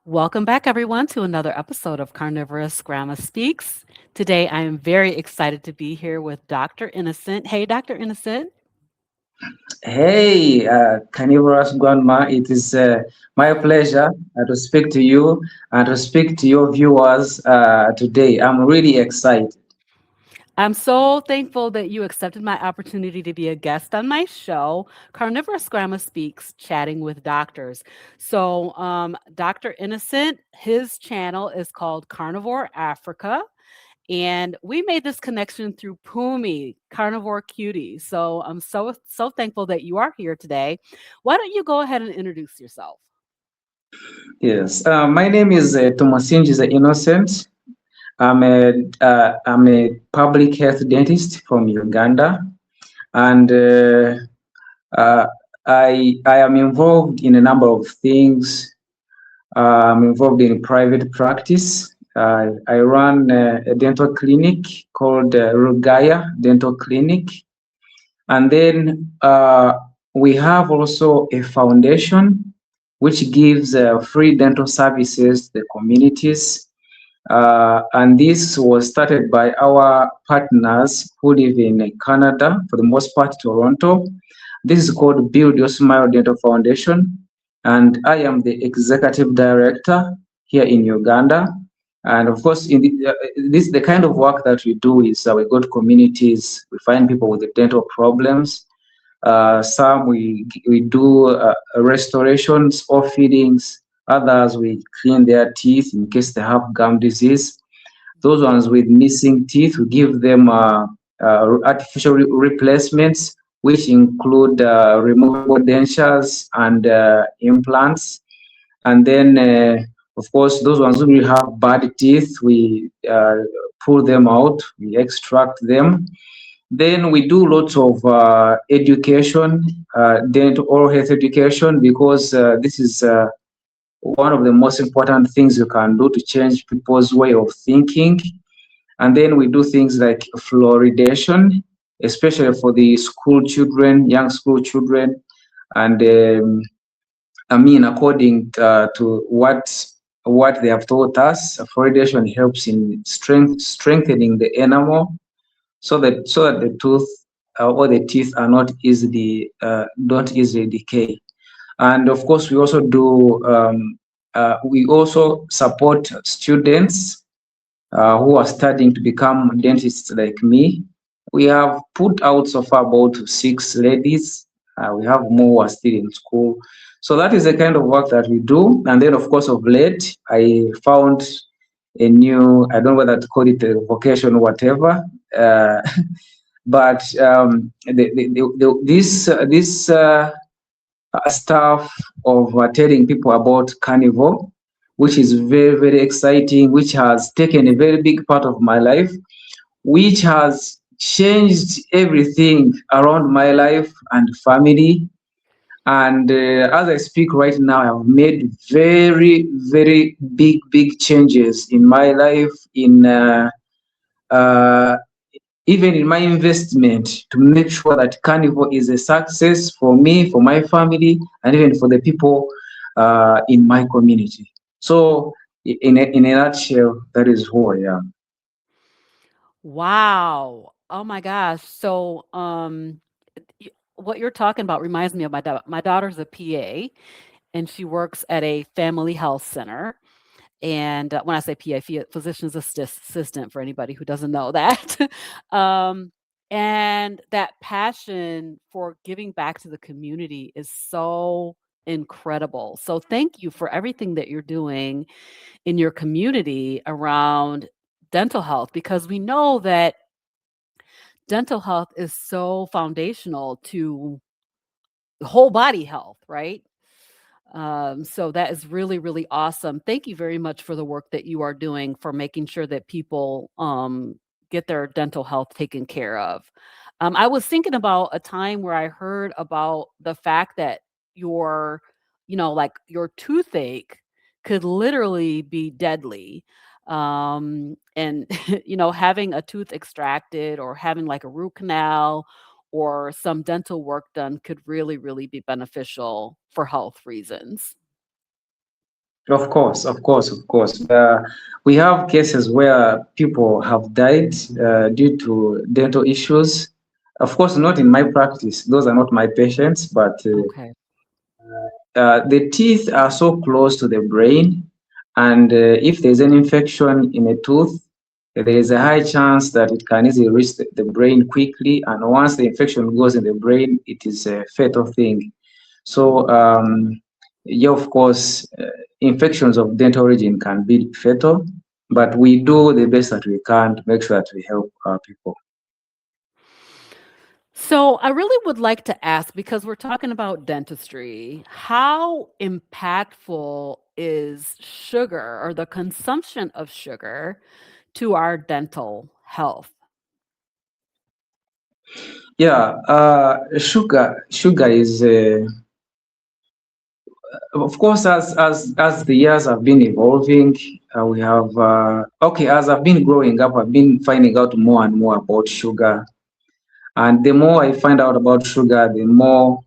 Welcome back, everyone, to another episode of CarnivorousGrama Speaks. Today, I am very excited to be here with Dr. Innocent. Hey, Dr. Innocent. Hey, Carnivorous Grandma, it is my pleasure to speak to you and to speak to your viewers today. I'm really excited. I'm so thankful that you accepted my opportunity to be a guest on my show, CarnivorousGrama Speaks, chatting with doctors. Dr. Innocent, his channel is called Carnivore Africa. And we made this connection through Pumi, Carnivore Cutie. So I'm so thankful that you are here today. Why don't you go ahead and introduce yourself? Yes, my name is Tomasinji the Innocent. I'm a public health dentist from Uganda, and uh, I am involved in a number of things. I'm involved in private practice. I run a dental clinic called Rugaya Dental Clinic. And then we have also a foundation which gives free dental services to the communities. And this was started by our partners who live in Canada, for the most part, Toronto. This is called Build Your Smile Dental Foundation, and I am the executive director here in Uganda. And of course, this the kind of work that we do is we go to communities, we find people with dental problems. Some we do restorations or feedings. Others we clean their teeth in case they have gum disease. Those ones with missing teeth, we give them artificial replacements, which include removable dentures and implants. And then, of course, those ones who have bad teeth, we pull them out, we extract them. Then we do lots of education, dental oral health education, because this is one of the most important things you can do to change people's way of thinking. And then we do things like fluoridation, especially for the school children, young school children. And according to what they have taught us, fluoridation helps in strengthening the enamel, so that the tooth or the teeth are not easily don't easily decay. And of course, we also support students who are studying to become dentists like me. We have put out so far about 6 ladies. We have more who are still in school. So that is the kind of work that we do. And then, of course, of late, I found a new, I don't know whether to call it a vocation or whatever, uh, but this stuff of telling people about carnivore, which is very, very exciting, which has taken a very big part of my life, which has changed everything around my life and family. And as I speak right now, I have made very, very big, big changes in my life, uh, even in my investment, to make sure that Carnival is a success for me, for my family, and even for the people in my community. So, in a nutshell, that is who I am. Wow. Oh my gosh. What you're talking about reminds me of my daughter's a PA, and she works at a family health center. And when I say PA, physician's assistant for anybody who doesn't know that. um, and that passion for giving back to the community is so incredible. So thank you for everything that you're doing in your community around dental health, because we know that dental health is so foundational to whole body health, right? So that is really, really awesome. Thank you very much for the work that you are doing for making sure that people get their dental health taken care of. I was thinking about a time where I heard about the fact that your, like your toothache could literally be deadly. And, having a tooth extracted or having like a root canal or some dental work done could really, really be beneficial for health reasons. Of course, of course, of course. We have cases where people have died due to dental issues. Of course, not in my practice; those are not my patients. But Okay. the teeth are so close to the brain, and if there's an infection in a tooth, there is a high chance that it can easily reach the brain quickly. And once the infection goes in the brain, it is a fatal thing. So, yeah, of course, infections of dental origin can be fatal, but we do the best that we can to make sure that we help our people. So, I really would like to ask because we're talking about dentistry, how impactful is sugar or the consumption of sugar to our dental health? Yeah, sugar is, of course, as the years have been evolving, we have okay. As I've been growing up, I've been finding out more and more about sugar, and the more I find out about sugar, the more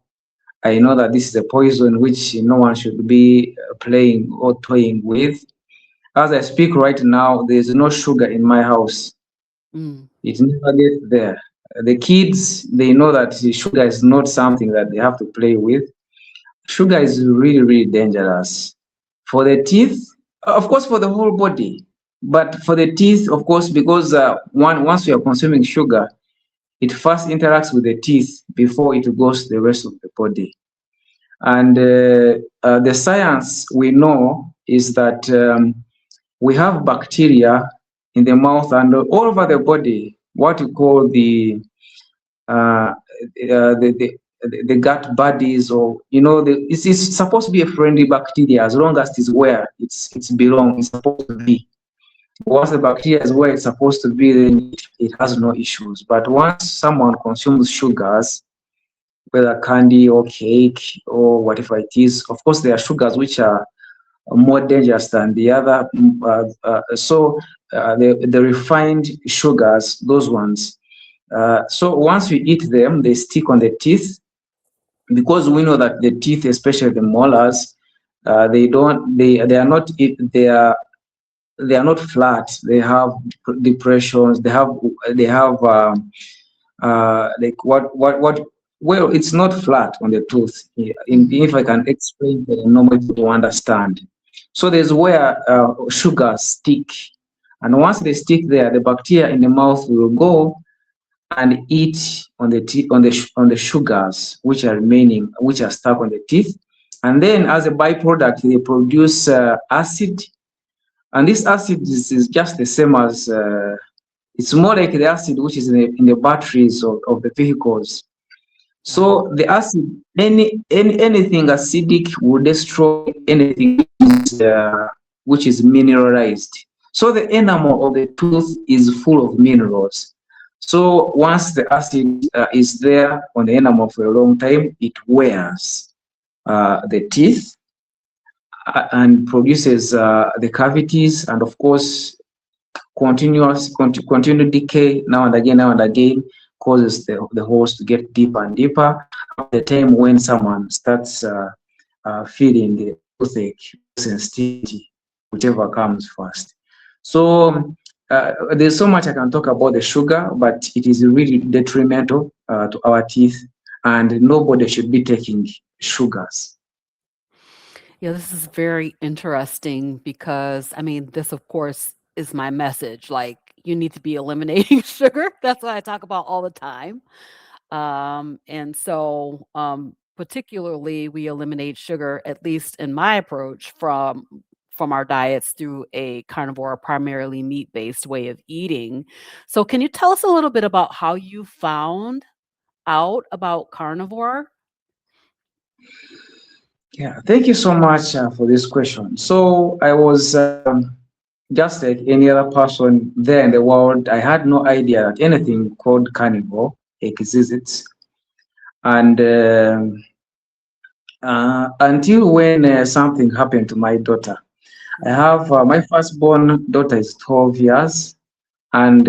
I know that this is a poison which no one should be playing or toying with. As I speak right now, there is no sugar in my house. Mm, It never gets there. The kids, they know that sugar is not something that they have to play with. Sugar is really, really dangerous for the teeth, of course, for the whole body. But for the teeth, of course, because once you are consuming sugar, it first interacts with the teeth before it goes to the rest of the body. And the science we know is that we have bacteria in the mouth and all over the body, what you call uh, the gut buddies, or it's supposed to be a friendly bacteria as long as it's where it's supposed to be. Once the bacteria is where it's supposed to be, then it has no issues. But once someone consumes sugars, whether candy or cake or whatever it is, of course there are sugars which are more dangerous than the other. The refined sugars, those ones. So once we eat them, they stick on the teeth, because we know that the teeth, especially the molars, they don't they are not they are not flat. They have depressions. They have like what well, it's not flat on the tooth. If I mhm, can explain for the normal people to understand. So there's where sugars stick, and once they stick there, the bacteria in the mouth will go and eat on the teeth, on the sugars which are remaining, which are stuck on the teeth, and then as a byproduct, they produce acid, and this acid is just the same as it's more like the acid which is in the batteries of the vehicles. wow. So the acid, anything acidic will destroy anything which is mineralized. So the enamel of the tooth is full of minerals. So once the acid is there on the enamel for a long time, it wears the teeth and produces the cavities, and of course continued decay now and again causes the holes to get deeper and deeper at the time when someone starts feeling the toothache sensitivity, whichever comes first. So there's so much I can talk about the sugar, but it is really detrimental to our teeth, and nobody should be taking sugars. Yeah, this is very interesting because, I mean, this, of course, is my message. Like, you need to be eliminating sugar. That's what I talk about all the time. And so, particularly, we eliminate sugar, at least in my approach, from our diets through a carnivore, primarily meat-based way of eating. So, can you tell us a little bit about how you found out about carnivore? Yeah, thank you so much for this question. So I was just like any other person there in the world. I had no idea that anything called carnivore exists, and until when something happened to my daughter. I have my firstborn daughter is 12 years, and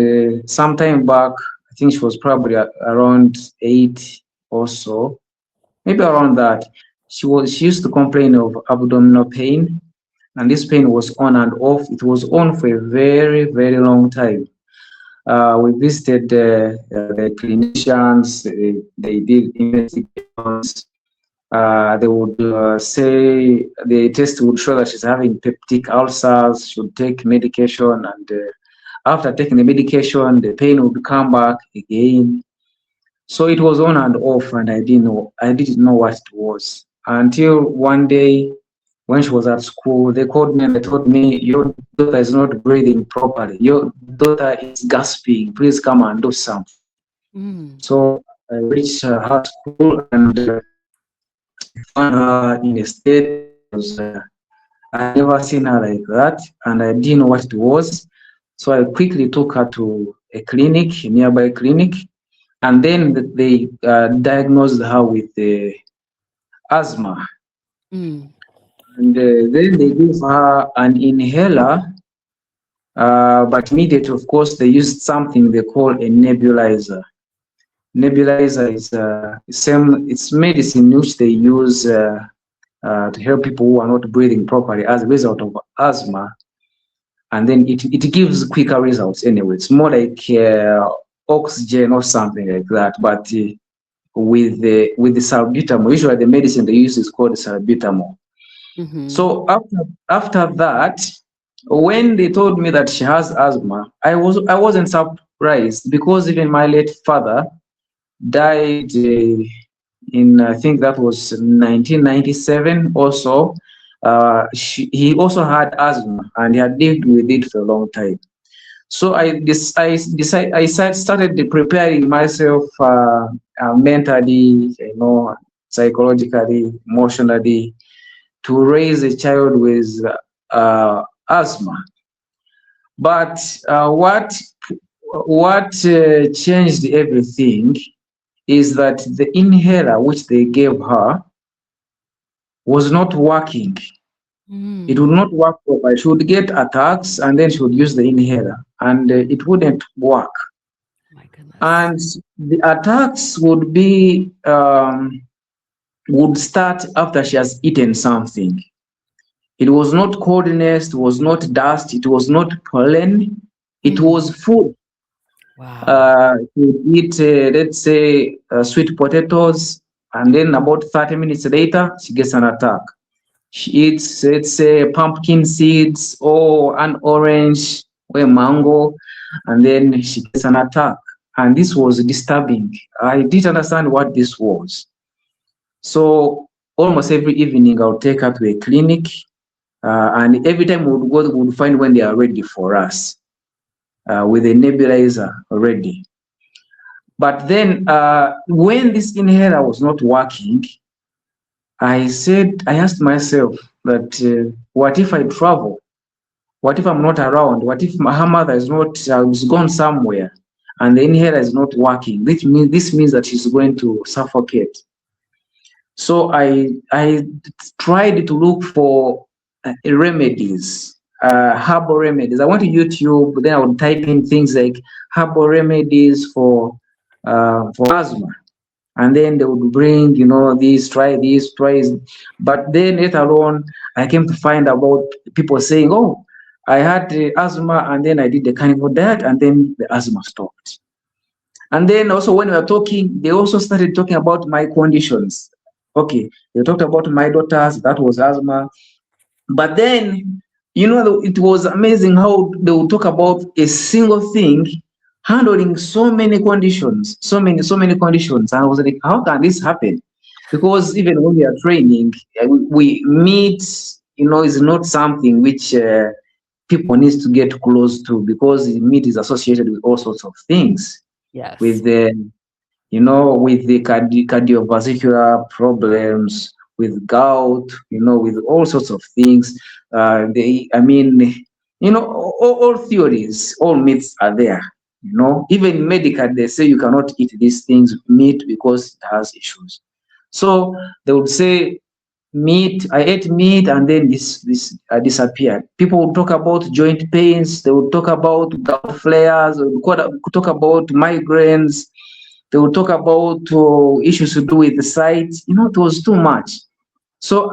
sometime back, I think she was probably around 8 or so, maybe around that. She used to complain of abdominal pain, and this pain was on and off. It was on for a very, very long time. We visited the clinicians. They did investigations. They would say the test would show that she's having peptic ulcers. She would take medication, and after taking the medication, the pain would come back again. So it was on and off, and I didn't know what it was until one day when she was at school. They called me and they told me, "Your daughter is not breathing properly. Your daughter is gasping. Please come and do something." Mm. So I reached her school and found her in a state that was I never seen her like that, and I didn't know what it was. So I quickly took her to a nearby clinic, and then they diagnosed her with asthma. Mm. And then they gave her an inhaler, but immediately, of course, they used something they call a nebulizer. Nebulizer is it's medicine which they use to help people who are not breathing properly as a result of asthma, and then it gives quicker results anyway. It's more like oxygen or something like that, but with the salbutamol. Usually the medicine they use is called salbutamol. Mm-hmm. So after that, when they told me that she has asthma, I wasn't surprised, because even my late father died in, I think that was 1997 or so. He also had asthma, and he had lived with it for a long time. So I started preparing myself mentally, psychologically, emotionally, to raise a child with asthma. But what changed everything is that the inhaler which they gave her was not working. It would Mm. not work properly. She would get attacks, and then she would use the inhaler, and it wouldn't work. My goodness. And the attacks would start after she has eaten something. It was not coldness, it was not dust, it was not pollen, it Mm. was food. Wow. You eat, let's say, sweet potatoes, and then about 30 minutes later, she gets an attack. She eats, let's say, pumpkin seeds or an orange or a mango, and then she gets an attack. And this was disturbing. I didn't understand what this was. So almost every evening, I would take her to a clinic, and every time we would go, we would find when they are ready for us with a nebulizer ready. But then when this inhaler was not working, I asked myself that what if I travel? What if I'm not around? What if her mother is not is gone somewhere and the inhaler is not working? This means that she's going to suffocate. So I tried to look for remedies, herbal remedies. I went to YouTube, then I would type in things like herbal remedies for asthma, and then they would bring, try this, try this. But then later on, I came to find about people saying, "Oh, I had asthma, and then I did the carnivore diet, and then the asthma stopped." And then also when we were talking, they also started talking about my conditions. Okay, they talked about my daughters, that was asthma. But then, it was amazing how they would talk about a single thing handling so many conditions, so many conditions. And I was like, how can this happen? Because even when we are training, we meet, is not something which people need to get close to, because meat is associated with all sorts of things, Yes. with with the cardiovascular problems, with gout, with all sorts of things. All theories, all myths are there. Even medical, they say you cannot eat these things, meat, because it has issues. So they would say meat. I ate meat, and then this disappeared. People would talk about joint pains. They would talk about gout flares. They would talk about migraines. They would talk about issues to do with the sight. It was too much. So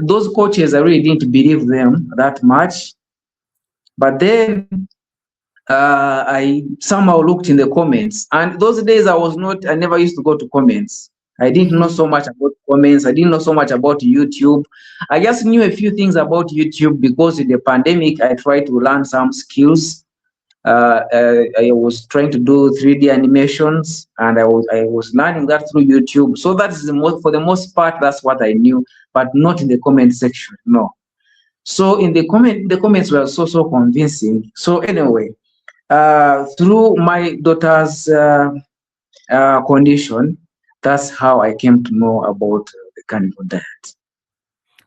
those coaches, I really didn't believe them that much. But then I somehow looked in the comments, and those days I never used to go to comments. I didn't know Mm-hmm. so much about comments. I didn't know so much about YouTube. I just knew a few things about YouTube because in the pandemic, I tried to learn some skills. I was trying to do 3D animations, and I was learning that through YouTube. So that is for the most part, that's what I knew, but not in the comment section. No. So in the comments were so convincing. So anyway, through my daughter's condition, that's how I came to know about the carnivore diet.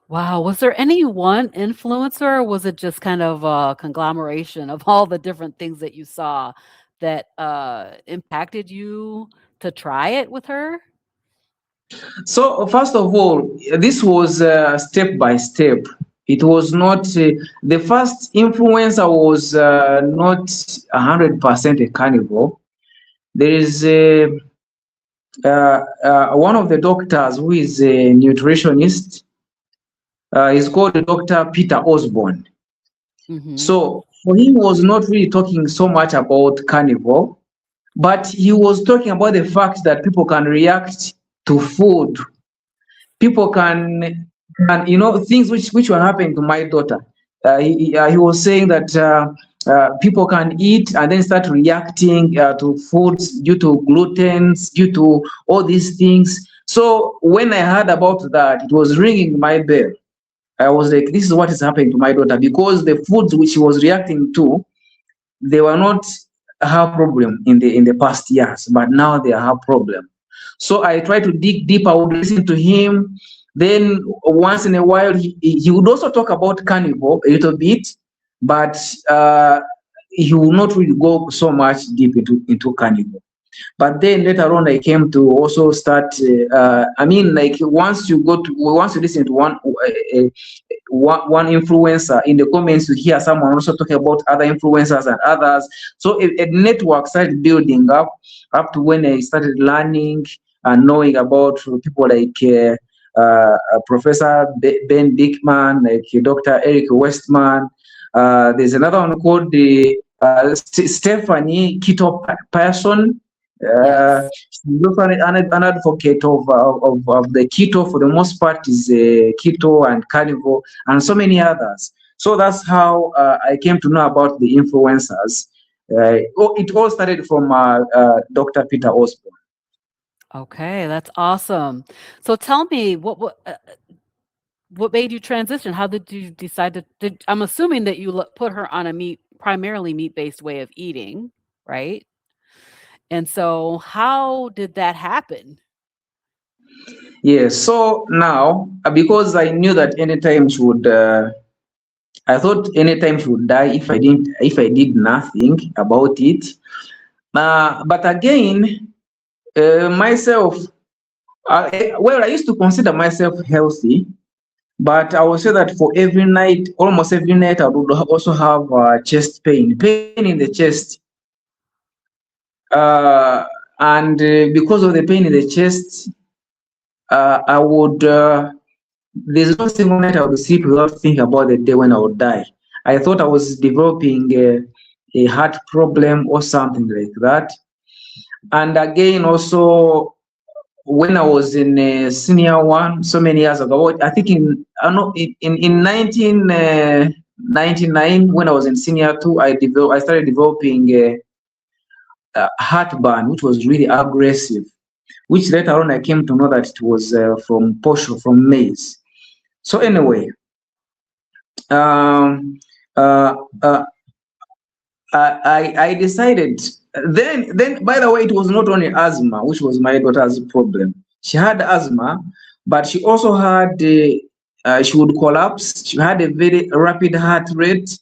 Wow. Was there any one influencer, or was it just kind of a conglomeration of all the different things that you saw that impacted you to try it with her? So first of all, this was step by step. It was not the first influencer was not 100% a carnivore. There is one of the doctors who is a nutritionist. He's called Dr. Peter Osborne. Mm-hmm. So for him, was not really talking so much about carnivore, but he was talking about the fact that people can react to food. People can things which were happening to my daughter. He was saying that people can eat and then start reacting to foods due to glutens, due to all these things. So when I heard about that, it was ringing my bell. I was like, this is what is happening to my daughter, because the foods which she was reacting to, they were not her problem in the past years, but now they are her problem. So I tried to dig deep. I would listen to him. Then once in a while, he would also talk about carnivore a little bit, but he will not really go so much deep into carnivore. But then later on, I came to also start. I mean, like once you listen to one influencer in the comments, you hear someone also talking about other influencers and others. So a network started building up to when I started learning and knowing about people like Professor Ben Bickman, like Dr. Eric Westman. There's another one called the Stephanie Keto Person. Yes. She's also an advocate of the keto. For the most part, is keto and carnivore and so many others. So that's how I came to know about the influencers. It all started from Dr. Peter Osborne. Okay, that's awesome. So tell me, what made you transition? How did you decide I'm assuming that you put her on a primarily meat-based way of eating, right? And so how did that happen? Yes. So now, because I knew that anytime she would, I thought anytime she would die if I did nothing about it. But again, myself, well, I used to consider myself healthy, but I would say that for every night, almost every night, I would also have chest pain in the chest. Uh, and because of the pain in the chest, I would, there's no single night I would sleep without thinking about the day when I would die. I thought I was developing a heart problem or something like that. And again, also, when I was in senior one so many years ago, I think I know in 1999, when I was in senior two, I started developing heartburn, which was really aggressive. Which later on I came to know that it was from posho, from maize. So anyway, um, uh, uh, I decided. Then by the way, it was not only asthma, which was my daughter's problem. She had asthma, but she also had she would collapse. She had a very rapid heart rate,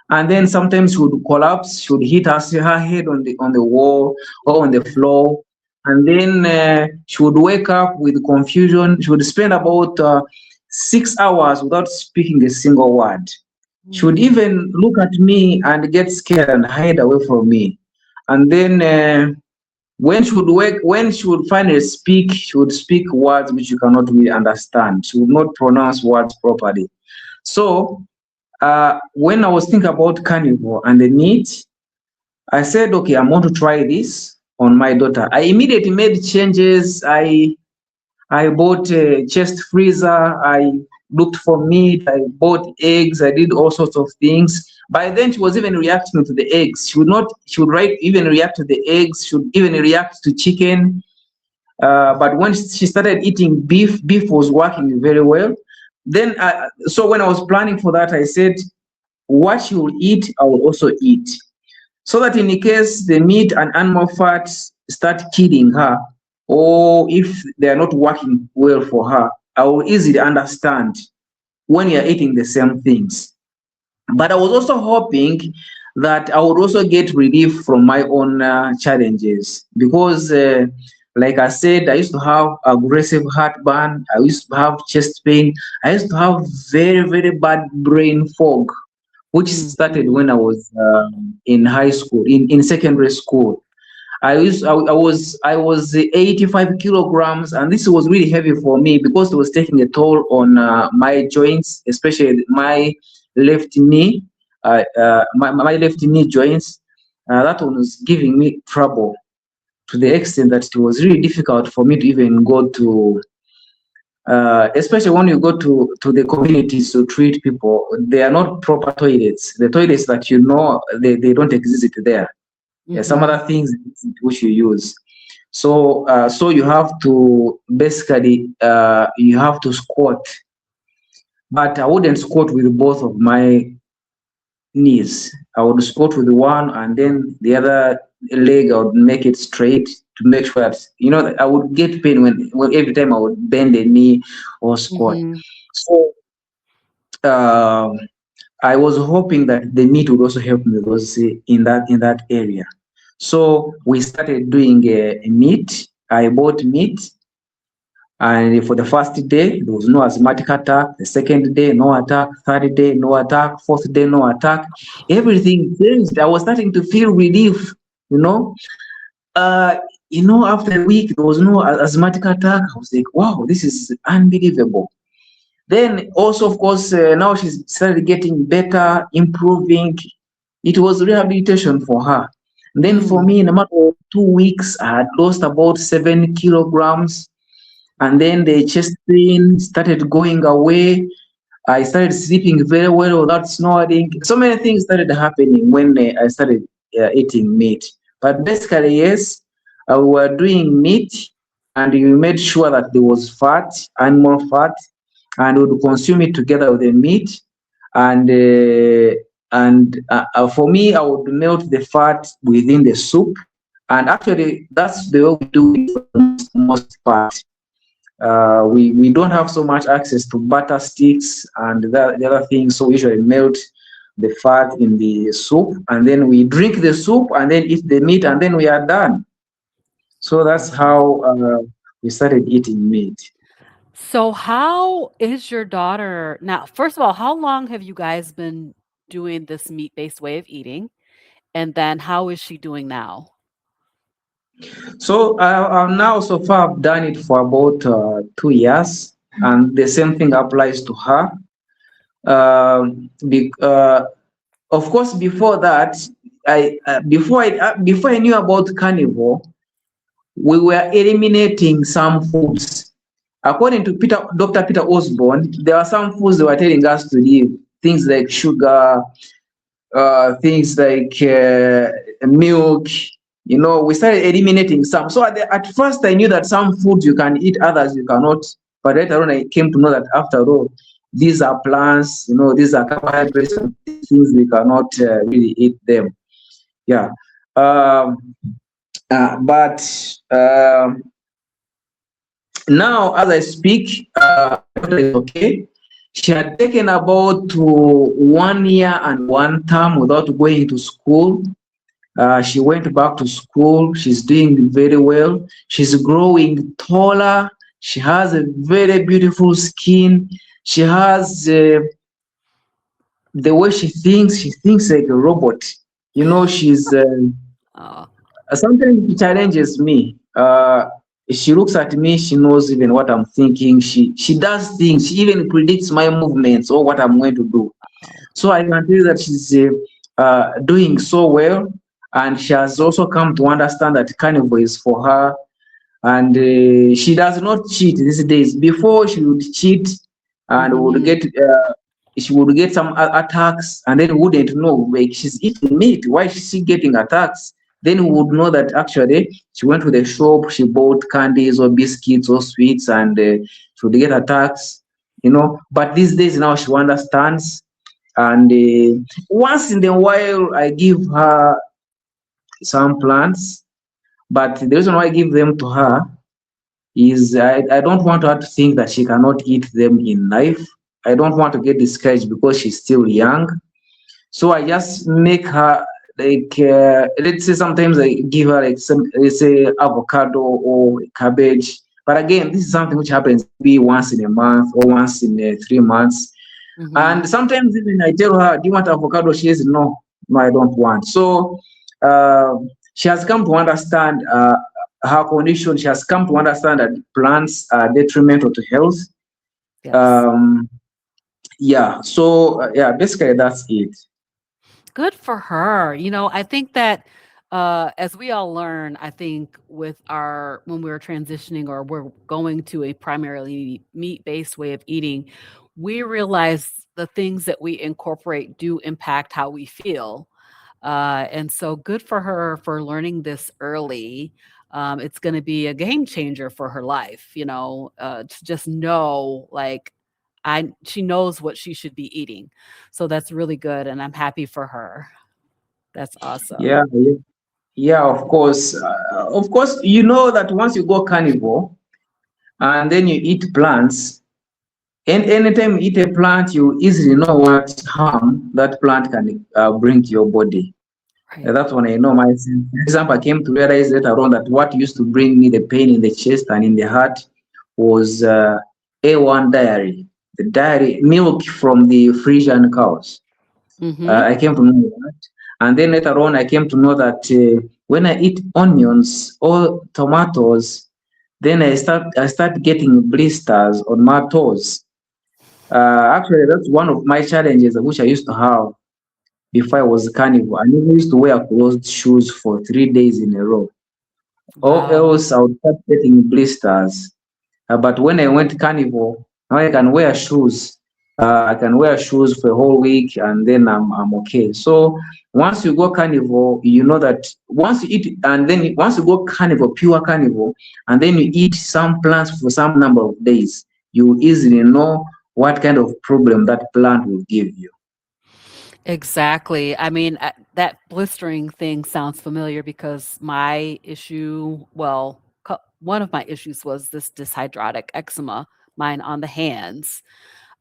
and then sometimes she would collapse. She would hit her head on the wall or on the floor, and then she would wake up with confusion. She would spend about 6 hours without speaking a single word. She would Mm. even look at me and get scared and hide away from me. And then when she would finally speak, she would speak words which you cannot really understand. She would not pronounce words properly. So when I was thinking about carnivore and the meat, I said, okay, I'm going to try this on my daughter. I immediately made changes. I bought a chest freezer. I looked for meat. I bought eggs. I did all sorts of things. By then, she was even reacting to the eggs. She would even react to the eggs. She would even react to chicken. But when she started eating beef was working very well. Then, so when I was planning for that, I said, what she will eat, I will also eat. So that in case the meat and animal fats start killing her, or if they are not working well for her, I will easily understand when you are eating the same things. But I was also hoping that I would also get relief from my own challenges because, like I said, I used to have aggressive heartburn, I used to have chest pain, I used to have very, very bad brain fog, which started Mhm. when I was in high school, in secondary school. I was 85 kilograms, and this was really heavy for me because it was taking a toll on my joints, especially my left knee, my left knee joints. That one was giving me trouble to the extent that it was really difficult for me to even go to, especially when you go to the communities to treat people. They are not proper toilets. The toilets that they don't exist there. Some Mhm. other things which you use. So you have to basically you have to squat, but I wouldn't squat with both of my knees. I would squat with one, and then the other leg I would make it straight to make sure that that I would get pain when every time I would bend the knee or squat. Mhm. So uh, I was hoping that the meat would also help me those in that area. So we started doing a meat. I bought meat, and for the first day there was no asthmatic attack. The second day, no attack. Third day, no attack. Fourth day, no attack. Everything changed. I was starting to feel relief. You know, uh, after a week there was no asthmatic attack. I was like, wow, this is unbelievable. Then also, of course, now she's started getting better, improving. It was rehabilitation for her. And then for Mm. me, in a matter of 2 weeks, I had lost about 7 kilograms. And then the chest pain started going away. I started sleeping very well without snoring. So many things started happening when I started eating meat. But basically, yes, we were doing meat, and we made sure that there was fat, animal fat, and we would consume it together with the meat. And for me, I would melt the fat within the soup. And actually, that's the way we do it for most part. We don't have so much access to butter sticks and the other things, so we usually melt the fat in the soup, and then we drink the soup, and then eat the meat, and then we are done. So that's how we started eating meat. So how is your daughter now? First of all, how long have you guys been doing this meat-based way of eating? And then how is she doing now? So now so far I've done it for about 2 years, and the same thing applies to her. Be, of course, before that, before I knew about carnivore, we were eliminating some foods. According to Dr. Peter Osborne, there are some foods they were telling us to leave, things like sugar, things like milk. We started eliminating some. So at first, I knew that some foods you can eat, others you cannot. But later on, I came to know that after all, these are plants, these are carbohydrates, and these things we cannot really eat them. Yeah. Um, but now, as I speak, my daughter is okay. She had taken about 1 year and 1 term without going to school. She went back to school. She's doing very well. She's growing taller. She has a very beautiful skin. She has the way she thinks like a robot. She's Oh. Sometimes it challenges me. She looks at me, she knows even what I'm thinking. She does things, she even predicts my movements or what I'm going to do. Oh. So I can tell you that she's doing so well, and she has also come to understand that carnivore is for her. And she does not cheat these days. Before she would cheat and would Mhm. get she would get some attacks, and then wouldn't know, like, she's eating meat. Why is she getting attacks? Then we would know that actually she went to the shop, she bought candies or biscuits or sweets, and she would get attacks, you know. But these days now she understands, and once in a while I give her some plants, but the reason why I give them to her is I don't want her to think that she cannot eat them in life. I don't want to get discouraged because she's still young. So I just make her, like, let's say sometimes I give her like some, let's say, avocado or cabbage. But again, this is something which happens maybe once in a month or once in 3 months. Mhm. And sometimes even I tell her, "Do you want avocado?" She says, "No, no, I don't want." So she has come to understand her condition. She has come to understand that plants are detrimental to health. Yes. Um, yeah. So yeah, basically that's it. Good for her. I think that as we all learn, I think with our when we're transitioning or we're going to a primarily meat-based way of eating, we realize the things that we incorporate do impact how we feel. And so good for her for learning this early. It's going to be a game changer for her life, to just know, like, she knows what she should be eating. So that's really good, and I'm happy for her. That's Yeah. awesome. Yeah. Yeah, of course. Of course, you know that once you go carnivore and then you eat plants, and anytime you eat a plant, you easily know what harm that plant can bring to your body. Right. That's when I know myself. For example, I came to realize later on that what used to bring me the pain in the chest and in the heart was A1 dairy, the dairy milk from the Frisian cows. Mhm. I came to know that. And then later on, I came to know that when I eat onions or tomatoes, then I start getting blisters on my toes. Actually, that's one of my challenges which I used to have before I was carnivore. I never used to wear closed shoes for 3 days in a row, or Wow. else I would start getting blisters. But when I went carnivore, now I can wear shoes. I can wear shoes for a whole week, and then I'm okay. So once you go carnivore, you know that once you eat, and then once you go carnivore, pure carnivore, and then you eat some plants for some number of days, you easily know what kind of problem that plant will give you. Exactly. I mean, that blistering thing sounds familiar because my issue, well, one of my issues was this dyshydrotic eczema, mine on the hands.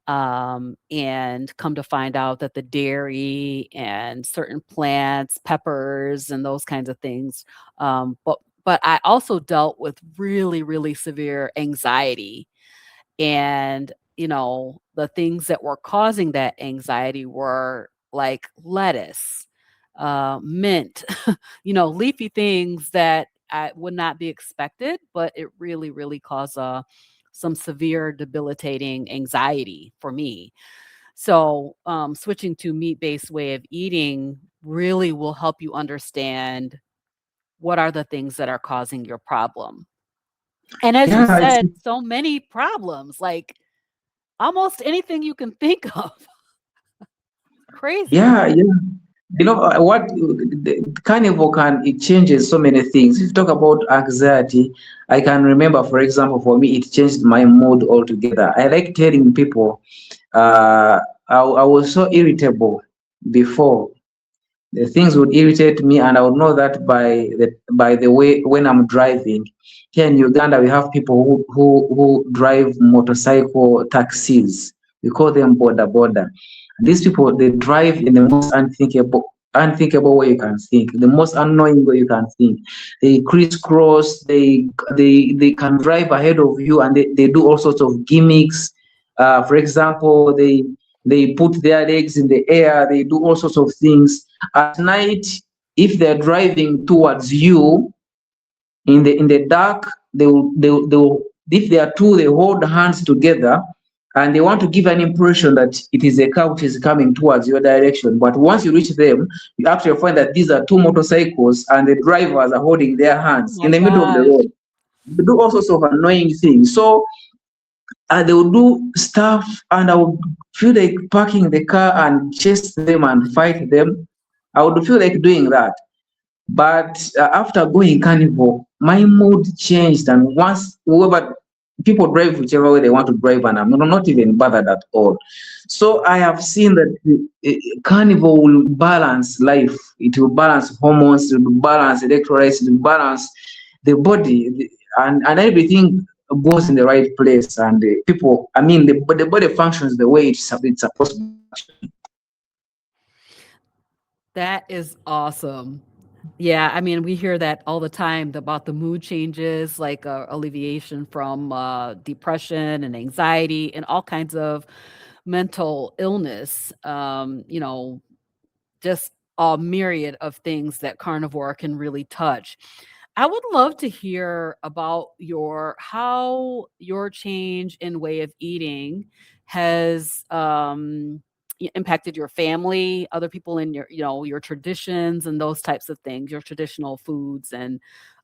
And come to find out that the dairy and certain plants, peppers, and those kinds of things. But I also dealt with really, really severe anxiety, and the things that were causing that anxiety were like lettuce, mint, leafy things that would not be expected, but it really, really caused some severe debilitating anxiety for me. So, switching to meat-based way of eating really will help you understand what are the things that are causing your problem. And as you Yeah, said, so many problems, like almost anything you can think of. Crazy. yeah, yeah. You know what the carnivore can, it changes so many things. If you talk about anxiety, I can remember, for example, for me, it changed my mood altogether. I like telling people, I was so irritable before. The things would irritate me, and I would know that by the way when I'm driving. Here in Uganda, we have people who drive motorcycle taxis. We call them border border. These people, they drive in the most unthinkable way you can think, the most annoying way you can think. They crisscross. They can drive ahead of you, and they do all sorts of gimmicks. For example, they put their legs in the air. They do all sorts of things at night. if they're driving towards you in the dark, they will, if they are two, they hold hands together and they want to give an impression that it is a car which is coming towards your direction. But once you reach them, you actually find that these are two motorcycles and the drivers are holding their Oh hands in my the middle of the gosh. road. They do all sorts of annoying things. So they will do stuff, and I would feel like parking the car and chase them and fight them. I would feel like doing that. But after going carnival, my mood changed, and once whoever people drive whichever way they want to drive, and I'm not even bothered at all. So I have seen that carnival will balance life. It will balance hormones, it will balance electrolytes, it will balance the body, and everything goes in the right place. And people, I mean, the body functions the way it's supposed to function. That is awesome. Yeah, I mean, we hear that all the time about the mood changes, like alleviation from depression and anxiety and all kinds of mental illness. Just a myriad of things that carnivore can really touch. I would love to hear about how your change in way of eating has impacted your family, other people in your traditions and those types of things, your traditional foods and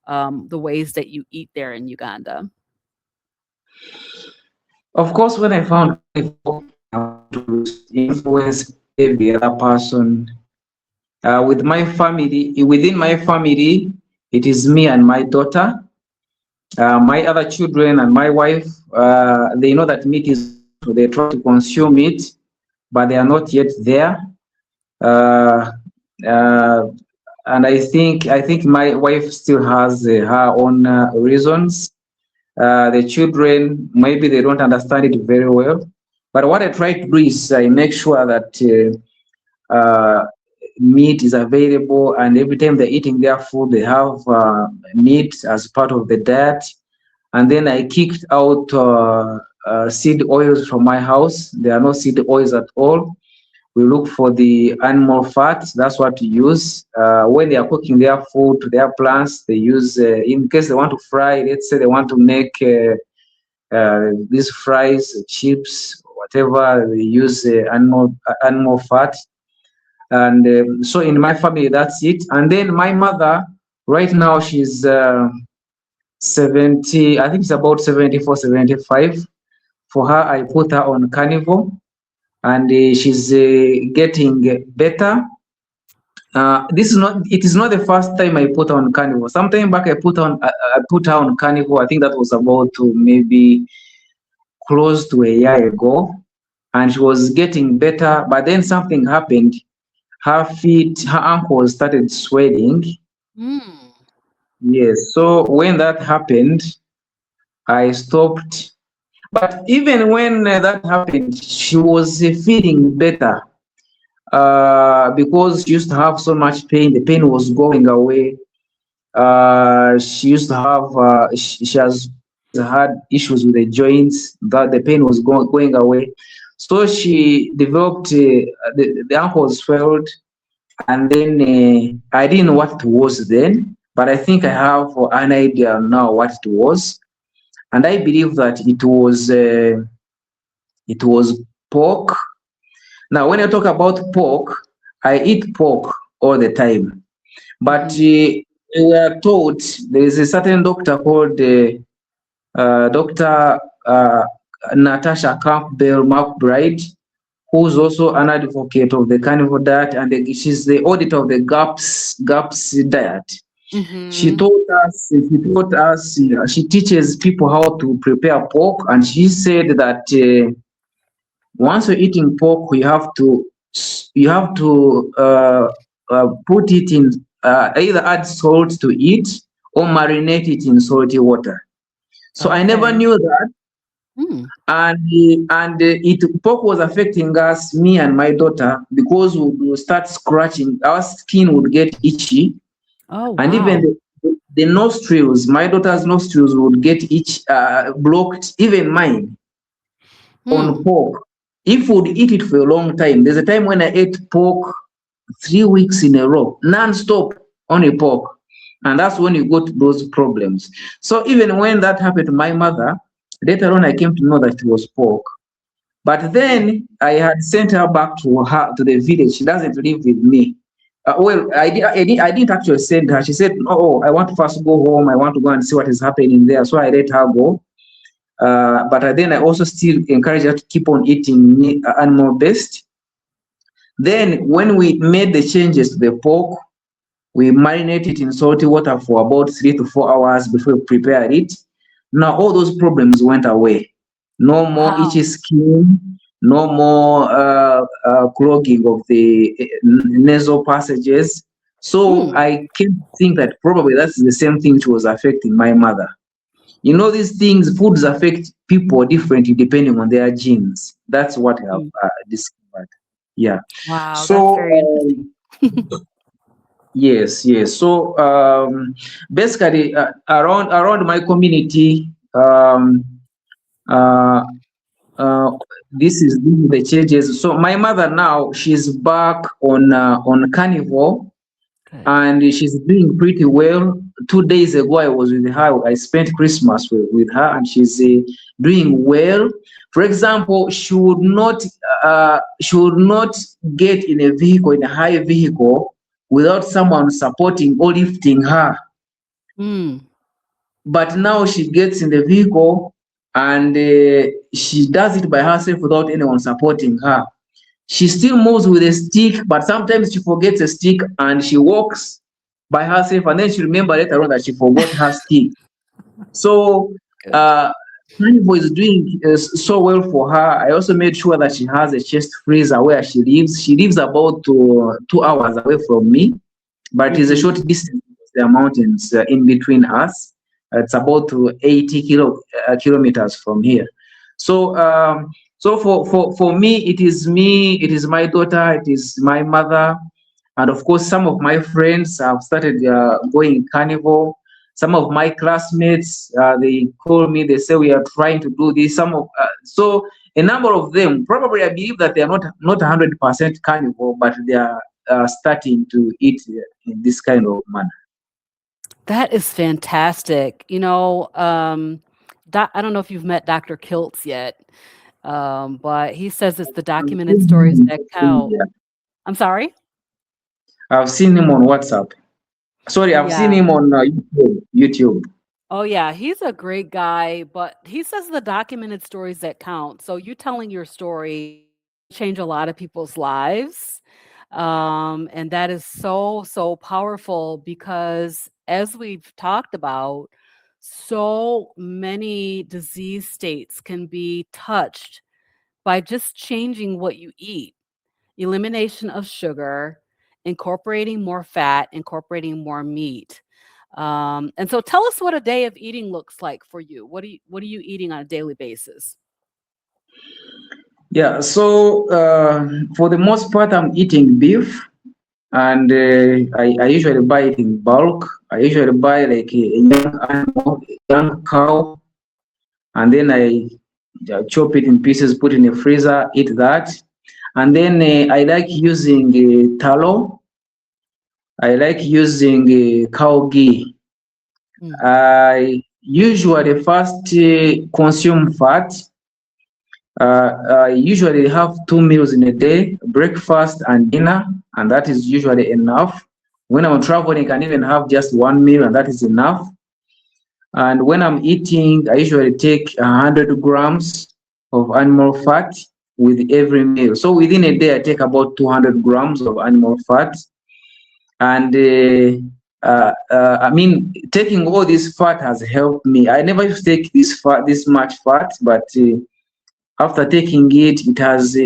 the ways that you eat there in Uganda. Of course, when I found carnival, I want to influence every other person. With my family, within my family, it is me and my daughter. My other children and my wife, they know that meat is, so they try to consume it, but they are not yet there. Uh, uh, and I think my wife still has her own reasons. The children, maybe they don't understand it very well. But what I try to do is I make sure that meat is available, and every time they're eating their food, they have meat as part of the diet. And then I kicked out seed oils from my house. There are no seed oils at all. We look for the animal fat. That's what we use. When they are cooking their food, their plants, they use, in case they want to fry, let's say they want to make these fries, chips, whatever, they use animal fat. And so in my family, that's it. And then my mother, right now, she's 70, I think it's about 74, 75. For her, I put her on carnivore, and she's getting better. It is not the first time I put her on carnivore. Sometime back, I put her on carnivore. I think that was about maybe close to a year ago, and she was getting better. But then something happened. Her feet, her ankles started swelling. Mm. Yes. So when that happened, I stopped. But even when that happened, she was feeling better because she used to have so much pain. The pain was going away. She used to have, she has had issues with the joints, that the pain was going away. So she developed, the ankles swelled, and then I didn't know what it was then, but I think I have an idea now what it was. And I believe that it was pork. Now, when I talk about pork, I eat pork all the time. But Mhm. we were told there is a certain doctor called Dr. Natasha Campbell McBride, who's also an advocate of the carnivore diet, and she's the auditor of the GAPS diet. She Mhm. taught us, she teaches people how to prepare pork, and she said that once you're eating pork, you have to put it in, either add salt to it or marinate it in salty water. So I never Okay. knew that, Mm. and it pork was affecting us, me and my daughter, because we would start scratching, our skin would get itchy, Oh, and even wow. the nostrils, my daughter's nostrils would get blocked, even mine on Hmm. pork. If we'd eat it for a long time, there's a time when I ate pork 3 weeks in a row, non-stop. only pork. And that's when you got those problems. So even when that happened to my mother, later on I came to know that it was pork. But then I had sent her back to the village. She doesn't live with me. Well, I didn't actually send her. She said, "Oh, I want to first go home. I want to go and see what is happening there." So I let her go. But then I also still encourage her to keep on eating animal based. Then when we made the changes to the pork, we marinate it in salty water for about 3 to 4 hours before we prepare it. Now all those problems went away. No more Wow. itchy skin, no more clogging of the nasal passages. So Hmm. I can think that probably that's the same thing which was affecting my mother. You know, these things, foods affect people differently depending on their genes. That's what I've Hmm. discovered. Yeah. Wow, that's So very interesting. yes, yes. So basically, around my community, uh, uh, this is the changes. So my mother now she's back on carnivore, Good. and she's doing pretty well. 2 days ago, I was with her. I spent Christmas with her, and she's doing well. For example, she would not get in a vehicle, in a high vehicle, without someone supporting or lifting her. Hmm. But now she gets in the vehicle and she does it by herself without anyone supporting her. She still moves with a stick, but sometimes she forgets a stick and she walks by herself, and then she remember later on that she forgot her stick. So Good. uh, Carnival is doing so well for her. I also made sure that she has a chest freezer where she lives. She lives about 2 hours away from me, but it is a Hmm. short distance. There are mountains in between us. It's about 80 kilometers from here. So, so for me, it is my daughter, it is my mother, and of course, some of my friends have started going carnival. Some of my classmates, they call me, they say we are trying to do this. So a number of them, probably I believe that they are not 100% carnivore, but they are starting to eat in this kind of manner. That is fantastic. I don't know if you've met Dr. Kiltz yet, but he says it's the documented stories that count. Yeah. I'm sorry? I've seen him on WhatsApp. Sorry, I've seen Yeah. him on YouTube. YouTube. Oh, yeah, he's a great guy, but he says the documented stories that count. So you telling your story change a lot of people's lives. And that is so, so powerful because as we've talked about, so many disease states can be touched by just changing what you eat. Elimination of sugar, incorporating more fat, incorporating more meat. And so tell us what a day of eating looks like for you. What are you eating on a daily basis? Yeah, so for the most part, I'm eating beef, and I usually buy it in bulk. I usually buy like a young animal, a young cow, and then I chop it in pieces, put in a freezer, eat that. And then I like using tallow. I like using cow ghee. Mm, I usually first consume fat. I usually have 2 meals in a day, breakfast and dinner, and that is usually enough. When I'm traveling, I can even have just 1 meal, and that is enough. And when I'm eating, I usually take 100 grams of animal fat with every meal. So within a day, I take about 200 grams of animal fat. And I mean, taking all this fat has helped me. I never used to take this much fat, but after taking it, it has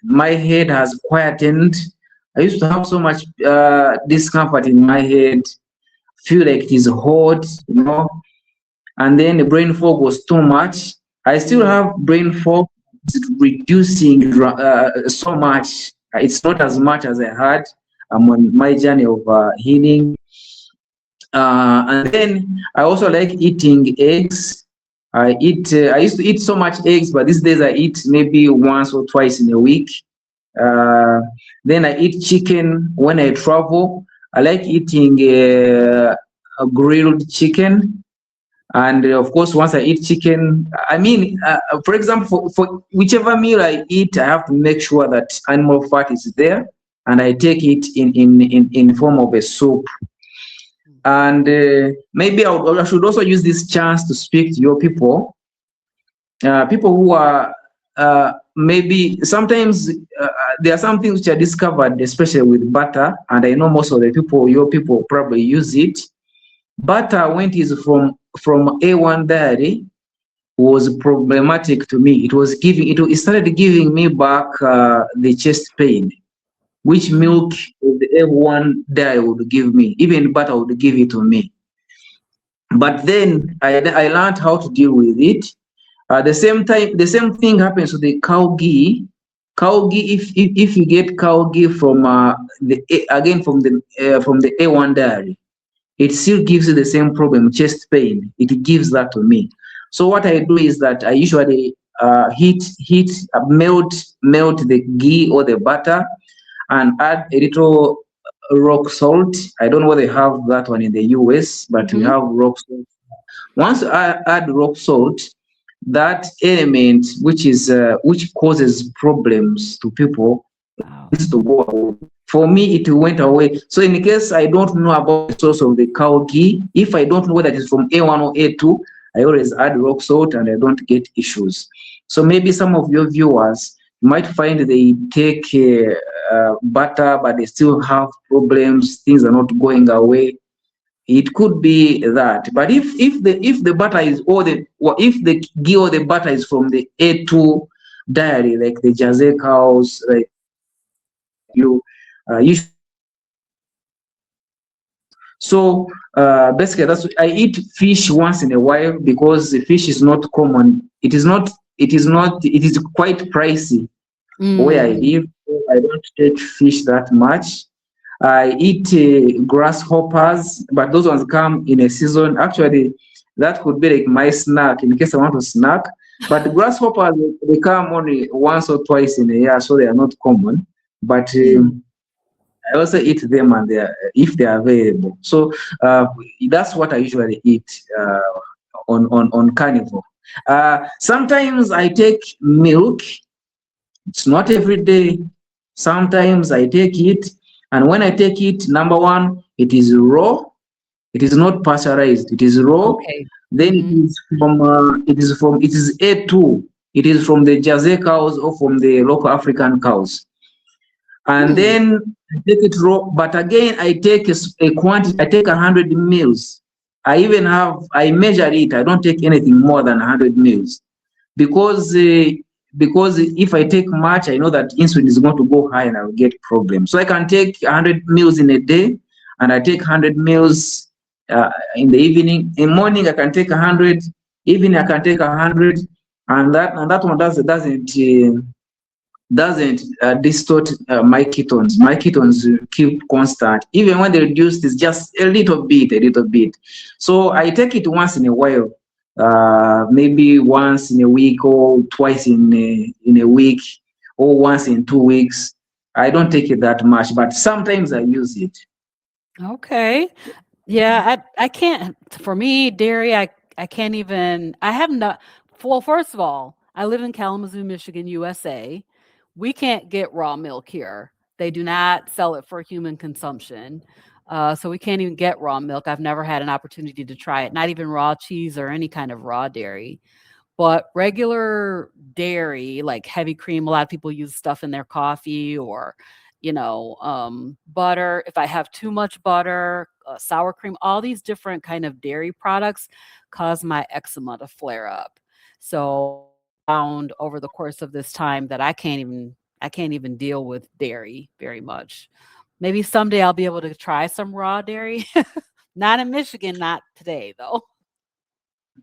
my head has quietened. I used to have so much discomfort in my head, feel like it is hot, and then the brain fog was too much. I still mm, have brain fog, it's reducing so much. It's not as much as I had. I'm on my journey of healing. And then I also like eating eggs. I used to eat so much eggs, but these days I eat maybe once or twice in a week. Uh, then I eat chicken when I travel. I like eating a grilled chicken. And of course, once I eat chicken, I mean, for example, for whichever meal I eat, I have to make sure that animal fat is there, and I take it in form of a soup. And maybe I should also use this chance to speak to your people who are maybe sometimes there are some things which are discovered, especially with butter, and I know most of the people, your people, probably use it. Butter, when it is from A1 dairy, was problematic to me. It started giving me back the chest pain, which Mm. milk of the A1 dairy would give me, even butter would give it to me. But then I learned how to deal with it. The same time, the same thing happens with the cow ghee. Cow ghee, if you get cow ghee from again from the A1 dairy, it still gives you the same problem, chest pain. It gives that to me. So what I do is that I usually melt the ghee or the butter and add a little rock salt. I don't know whether they have that one in the US, but we Hmm. have rock salt. Once I add rock salt, that element which causes problems to people Wow. needs to go away. For me, it went away. So in case I don't know about the source of the cow ghee, if I don't know whether it is from A1 or A2, I always add rock salt and I don't get issues. So maybe some of your viewers might find they take butter, but they still have problems. Things are not going away. It could be that. But if the butter is or if the ghee or the butter is from the A2 dairy, like the Jersey cows, like you should so basically that's I eat fish once in a while because the fish is not common. It is quite pricey where I Mm. live. So I don't take fish that much. I eat grasshoppers, but those ones come in a season. Actually, that could be like my snack in case I want to snack. But grasshoppers, they come only once or twice in a year, so they are not common. But Mm. I also eat them and if they are available. So that's what I usually eat on carnivore. Sometimes I take milk. It's not every day. Sometimes I take it, and when I take it, number one, it is raw. It is not pasteurized. It is raw. Okay. Then Hmm. it is A2. It is from the Jersey cows or from the local African cows. And Hmm. then I take it raw. But again, I take a quantity. I take 100 mils. I measure it. I don't take anything more than 100 mils because because if I take much, I know that insulin is going to go high and I will get problems. So I can take 100 mils in a day, and I take 100 mils in the evening. In morning, I can take 100. Evening, I can take 100, and that one doesn't distort my ketones. My ketones keep constant. Even when they reduce, it's just a little bit, a little bit. So I take it once in a while, maybe once in a week or twice in a week or once in 2 weeks. I don't take it that much, but sometimes I use it. Okay. Yeah, I can't for me, dairy, I can't even I have not well, first of all, I live in Kalamazoo, Michigan, USA. We can't get raw milk here. They do not sell it for human consumption. So we can't even get raw milk. I've never had an opportunity to try it, not even raw cheese or any kind of raw dairy. But regular dairy, like heavy cream, a lot of people use stuff in their coffee or, butter. If I have too much butter, sour cream, all these different kind of dairy products cause my eczema to flare up. So found over the course of this time that I can't even deal with dairy very much. Maybe someday I'll be able to try some raw dairy. Not in Michigan, not today though.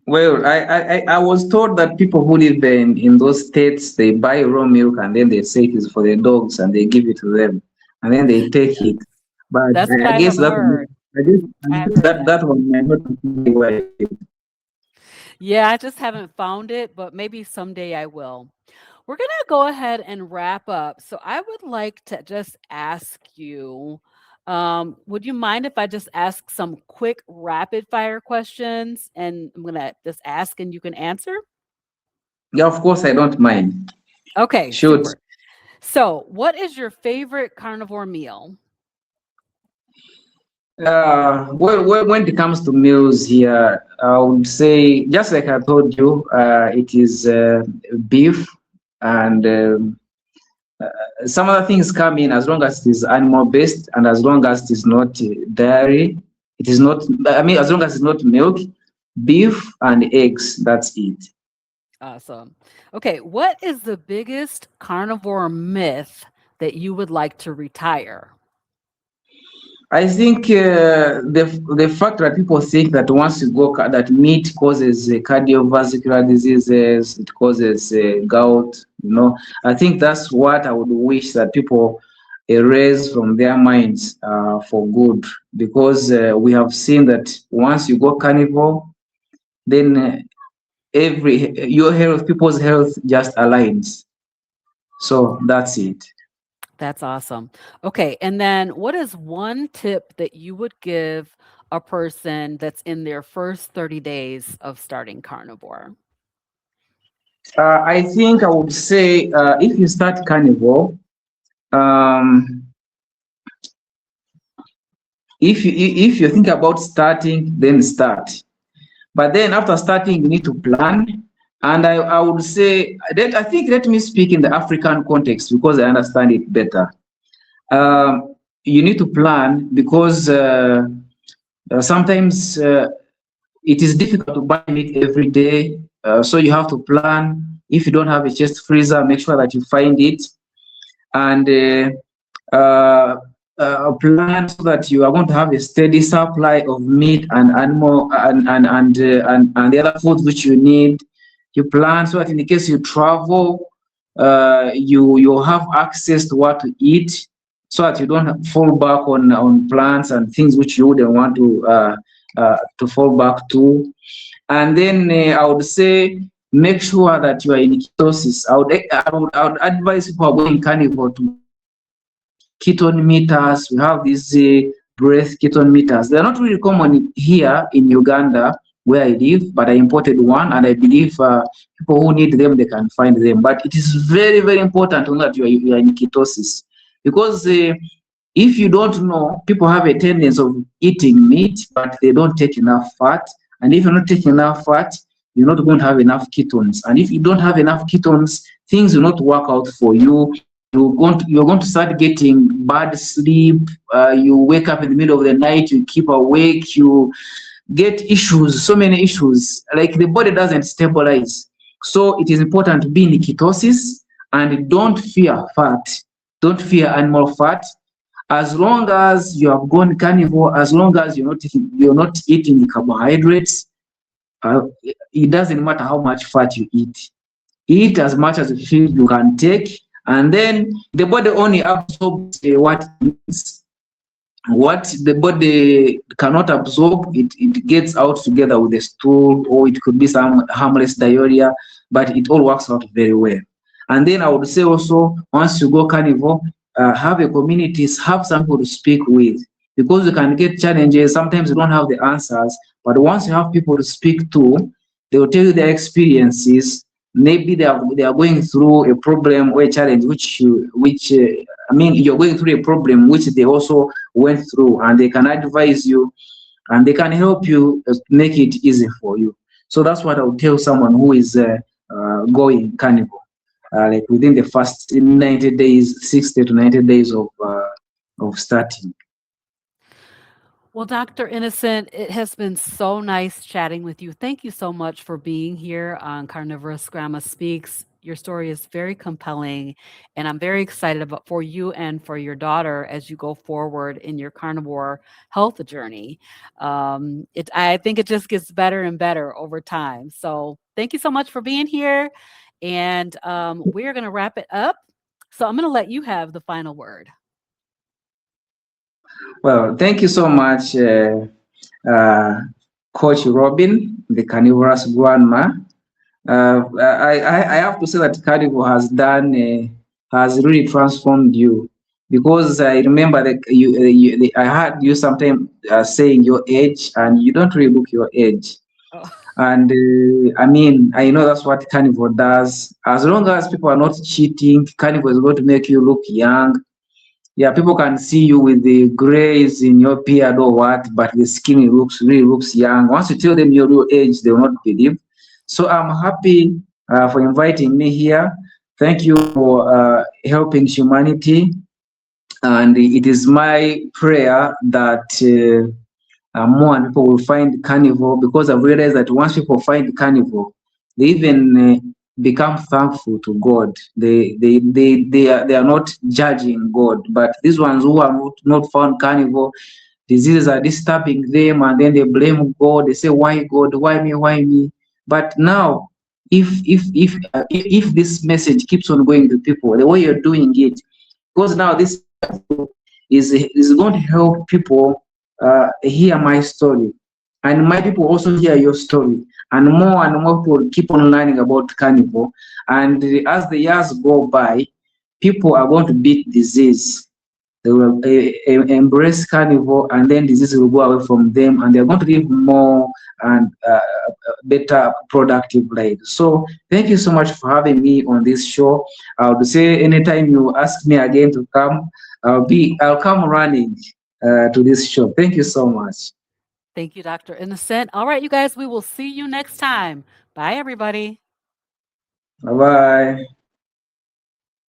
Well, I was told that people who live in those states, they buy raw milk and then they say it is for the dogs and they give it to them and then they take it. But That's what I I guess have heard. I I have guess heard that. that one might not be where I live. Yeah, I just haven't found it, but maybe someday I will. We're going to go ahead and wrap up. So I would like to just ask you Would you mind if I just ask some quick rapid fire questions and I'm gonna just ask and you can answer? Yeah, of course, I don't mind. Okay, Shoot. super. So, what is your favorite carnivore meal? When it comes to meals here, I would say, just like I told you, it is beef and some other things come in as long as it is animal based and as long as it is not dairy. It is not, I mean, as long as it's not milk, beef and eggs, that's it. Awesome. Okay, what is the biggest carnivore myth that you would like to retire? I think the fact that people think that once you go that meat causes cardiovascular diseases, it causes gout. I think that's what I would wish that people erase from their minds for good, because we have seen that once you go carnivore, then every your health, people's health just aligns. So that's it. That's awesome. Okay, and then what is one tip that you would give a person that's in their first 30 days of starting carnivore? I think I would say if you start carnivore, um, if you think about starting, then start. But then after starting, you need to plan. And I would say that I think let me speak in the African context because I understand it better. You need to plan because sometimes it is difficult to buy meat every day. So you have to plan. If you don't have a chest freezer, make sure that you find it. And plan so that you are going to have a steady supply of meat and animal and the other foods which you need. You plan so that in the case you travel, you have access to what to eat, so that you don't fall back on plants and things which you wouldn't want to fall back to. And then I would say make sure that you are in ketosis. I would advise people who are going carnivore to ketone meters. We have these breath ketone meters. They're not really common here in Uganda where I live, but I imported one, and I believe people who need them, they can find them. But it is very, very important to know that you are in ketosis, because if you don't know, people have a tendency of eating meat, but they don't take enough fat. And if you're not taking enough fat, you're not going to have enough ketones. And if you don't have enough ketones, things will not work out for you. You're going to start getting bad sleep. You wake up in the middle of the night, you keep awake, you get issues, so many issues. Like the body doesn't stabilize. So it is important to be in ketosis, and don't fear fat. Don't fear animal fat. As long as you have gone carnivore, as long as you're not eating carbohydrates, it doesn't matter how much fat you eat. Eat as much as you feel you can take, and then the body only absorbs what it needs. What the body cannot absorb, it gets out together with the stool, or it could be some harmless diarrhea, but it all works out very well. And then I would say also, once you go carnivore, have a community, have some people to speak with, because you can get challenges. Sometimes you don't have the answers, but once you have people to speak to, they will tell you their experiences. Maybe they are going through a problem or a challenge which you're going through a problem which they also went through, and they can advise you and they can help you make it easy for you. So that's what I would tell someone who is going carnivore, like within the first 90 days, 60 to 90 days of starting. Well, Dr. Innocent, it has been so nice chatting with you. Thank you so much for being here on CarnivorousGrama Speaks. Your story is very compelling, and I'm very excited about for you and for your daughter as you go forward in your carnivore health journey. I think it just gets better and better over time. So thank you so much for being here, and we're going to wrap it up. So I'm going to let you have the final word. Well, thank you so much, uh, Coach Robin, the carnivorous grandma. I have to say that carnivore has really transformed you. because I remember that I heard you sometimes saying your age, and you don't really look your age. Oh, And I mean, I know that's what Carnivore does. As long as people are not cheating, Carnivore is going to make you look young. Yeah, people can see you with the grays in your beard or what, but the skin really looks young. Once you tell them your real age, they will not believe. So I'm happy for inviting me here. Thank you for helping humanity, and it is my prayer that more people will find carnivore, because I've realized that once people find carnivore, they even become thankful to God. They are not judging God, but these ones who are not found carnivore, diseases are disturbing them, and then they blame God. They say, "Why God? Why me? Why me?" But now, if this message keeps on going to people, the way you're doing it, because now this is going to help people hear my story, and my people also hear your story, and more people keep on learning about carnivore. And as the years go by, people are going to beat disease. They will embrace carnivore, and then disease will go away from them, and they're going to live more and better productive life. So thank you so much for having me on this show. I would say anytime you ask me again to come, I'll come running to this show. Thank you so much. thank you, Dr. Innocent. All right, you guys, we will see you next time. Bye, everybody. Bye bye.